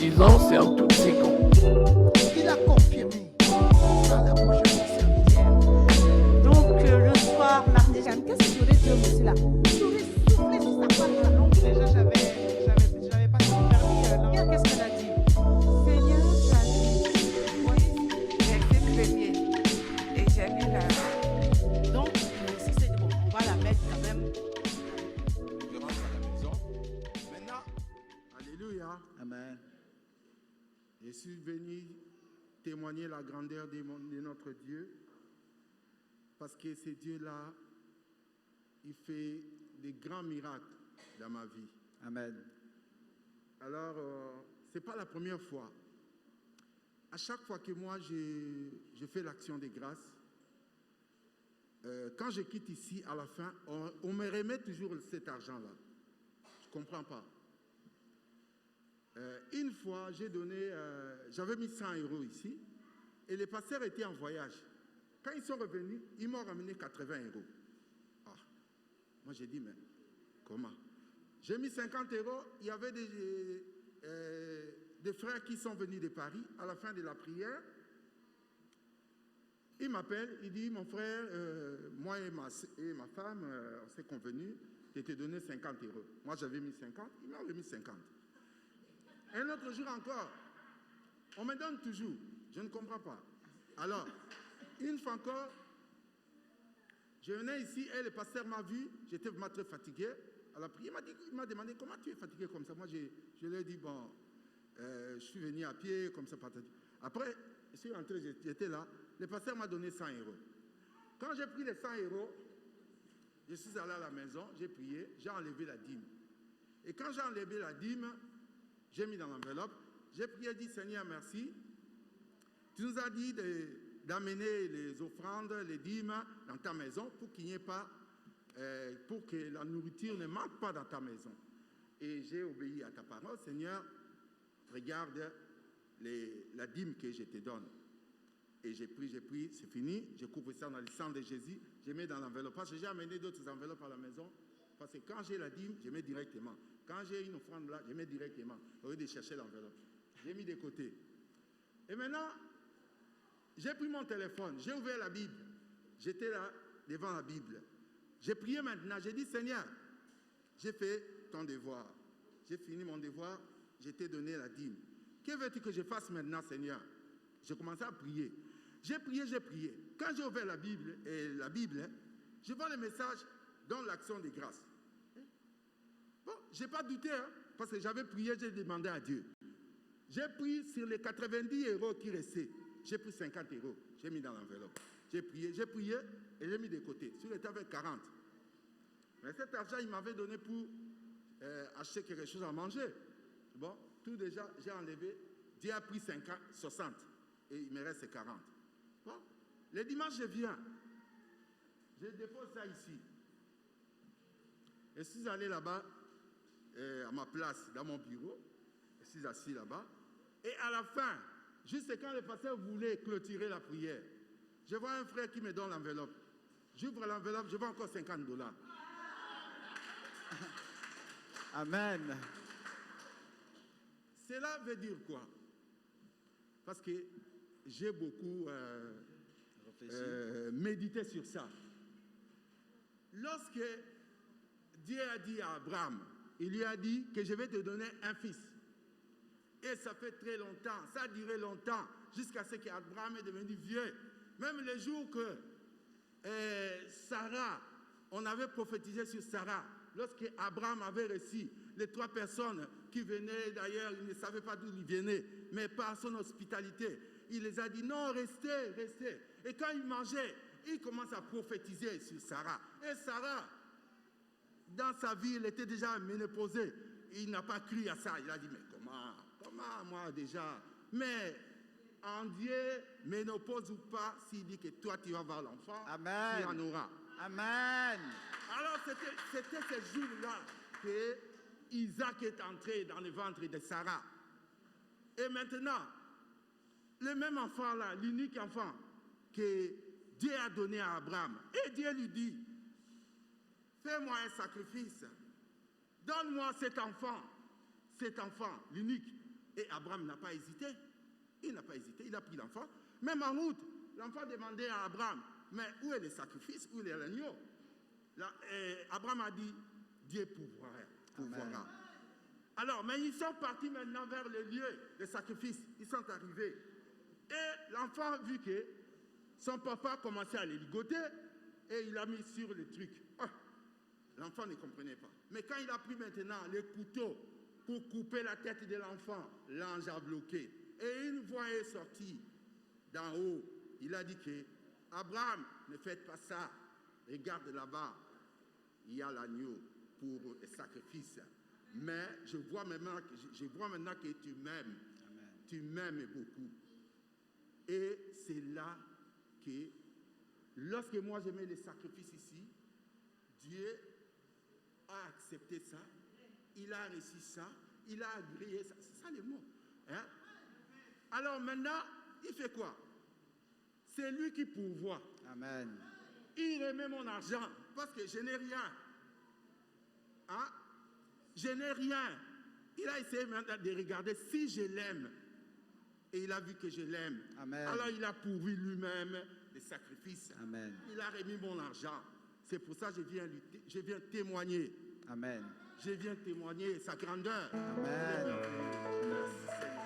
suffisance et en toute sécurité. Il a confirmé dans la bouche de son serviteur. Donc le soir, mardi, qu'est-ce que je voulais dire aussi là? Je voulais souffler sur sa femme là. Donc déjà, j'avais pas son permis. Regarde qu'est-ce qu'elle a dit. Seigneur, tu as dit, oui, verset premier. Et j'ai mis là. Donc, si c'est bon, on va la mettre quand même. Je rentre à la maison. Maintenant, alléluia. Amen. Je suis venu témoigner la grandeur de notre Dieu. Parce que ce Dieu-là, il fait des grands miracles dans ma vie. Amen. Alors, ce n'est pas la première fois. À chaque fois que moi, je fais l'action de grâce, quand je quitte ici, à la fin, on me remet toujours cet argent-là. Je ne comprends pas. Une fois, j'avais mis 100 € ici, et les pasteurs étaient en voyage. Quand ils sont revenus, ils m'ont ramené 80 €. Ah. Moi, j'ai dit, mais comment? J'ai mis 50 €, il y avait des frères qui sont venus de Paris à la fin de la prière. Il m'appelle, il dit, mon frère, moi et ma femme, on s'est convenu de te donner 50 €. Moi, j'avais mis 50, il m'a remis 50. Un autre jour encore, on me donne toujours, je ne comprends pas. Alors, une fois encore, je venais ici et le pasteur m'a vu, j'étais vraiment très fatigué. À la prière, il m'a demandé comment tu es fatigué comme ça. Moi, je lui ai dit, bon, je suis venu à pied, comme ça. Après, je suis rentré, j'étais là, le pasteur m'a donné 100 €. Quand j'ai pris les 100 €, je suis allé à la maison, j'ai prié, j'ai enlevé la dîme. Et quand j'ai enlevé la dîme, j'ai mis dans l'enveloppe, j'ai prié, dit, Seigneur, merci. Tu nous as dit d'amener les offrandes, les dîmes dans ta maison pour qu'il n'y ait pas, pour que la nourriture ne manque pas dans ta maison. Et j'ai obéi à ta parole, Seigneur, regarde la dîme que je te donne. Et j'ai pris, c'est fini, je couvre ça dans le sang de Jésus, je mets dans l'enveloppe. Parce que j'ai amené d'autres enveloppes à la maison, parce que quand j'ai la dîme, je mets directement. Quand j'ai une offrande là, je mets directement, au lieu de chercher l'enveloppe. J'ai mis de côté. Et maintenant, j'ai pris mon téléphone, j'ai ouvert la Bible. J'étais là, devant la Bible. J'ai prié maintenant, j'ai dit, Seigneur, j'ai fait ton devoir. J'ai fini mon devoir, je t'ai donné la dîme. Que veux-tu que je fasse maintenant, Seigneur? J'ai commencé à prier. J'ai prié, j'ai prié. Quand j'ai ouvert la Bible, je vois le message dans l'action de grâce. Bon, je n'ai pas douté, hein, parce que j'avais prié, j'ai demandé à Dieu. J'ai pris sur les 90 € qui restaient, j'ai pris 50 €, j'ai mis dans l'enveloppe. J'ai prié et j'ai mis de côté. Sur l'état avec 40. Mais cet argent, il m'avait donné pour acheter quelque chose à manger. Bon, tout déjà, j'ai enlevé. Dieu a pris 50, 60 et il me reste 40. Bon, le dimanche, je viens. Je dépose ça ici. Et je suis allé là-bas, à ma place, dans mon bureau. Je suis assis là-bas. Et à la fin, juste quand le pasteur voulait clôturer la prière, je vois un frère qui me donne l'enveloppe. J'ouvre l'enveloppe, je vois encore 50 $. Amen. Cela veut dire quoi? Parce que j'ai beaucoup médité sur ça. Lorsque Dieu a dit à Abraham, il lui a dit que je vais te donner un fils. Et ça fait très longtemps, ça a duré longtemps, jusqu'à ce qu'Abraham est devenu vieux. Même le jour que Sarah, on avait prophétisé sur Sarah, lorsque Abraham avait reçu les 3 personnes qui venaient, d'ailleurs, il ne savait pas d'où ils venaient, mais par son hospitalité, il les a dit, non, restez, restez. Et quand il mangeait, il commence à prophétiser sur Sarah. Et Sarah, dans sa vie, elle était déjà ménopausée. Il n'a pas cru à ça. Il a dit, mais comment moi déjà? Mais en Dieu, ménopause ou pas, s'il dit que toi tu vas avoir l'enfant, tu en auras. Amen. Alors c'était ce jour-là que Isaac est entré dans le ventre de Sarah. Et maintenant, le même enfant-là, l'unique enfant que Dieu a donné à Abraham, et Dieu lui dit, fais-moi un sacrifice, donne-moi cet enfant, l'unique, Et Abraham n'a pas hésité. Il n'a pas hésité, il a pris l'enfant. Même en route, l'enfant demandait à Abraham, mais où est le sacrifice, où est l'agneau? Abraham a dit, Dieu pourvoira. Alors, mais ils sont partis maintenant vers le lieu de sacrifice. Ils sont arrivés. Et l'enfant a vu que son papa commençait à les ligoter et il a mis sur le truc. Ah, l'enfant ne comprenait pas. Mais quand il a pris maintenant le couteau pour couper la tête de l'enfant, l'ange a bloqué. Et une voix est sortie d'en haut. Il a dit que Abraham, ne faites pas ça. Regarde là-bas, il y a l'agneau pour le sacrifice. Mais je vois maintenant que tu m'aimes. Tu m'aimes beaucoup. Et c'est là que, lorsque moi je mets les sacrifices ici, Dieu a accepté ça, il a reçu ça, il a agréé ça. C'est ça le mot. Hein? Alors maintenant, il fait quoi? C'est lui qui pourvoit. Amen. Il remet mon argent parce que je n'ai rien. Hein? Je n'ai rien. Il a essayé maintenant de regarder si je l'aime. Et il a vu que je l'aime. Amen. Alors il a pourvu lui-même les sacrifices. Amen. Il a remis mon argent. C'est pour ça que je viens témoigner. Amen. Je viens témoigner sa grandeur. Amen. Merci Seigneur.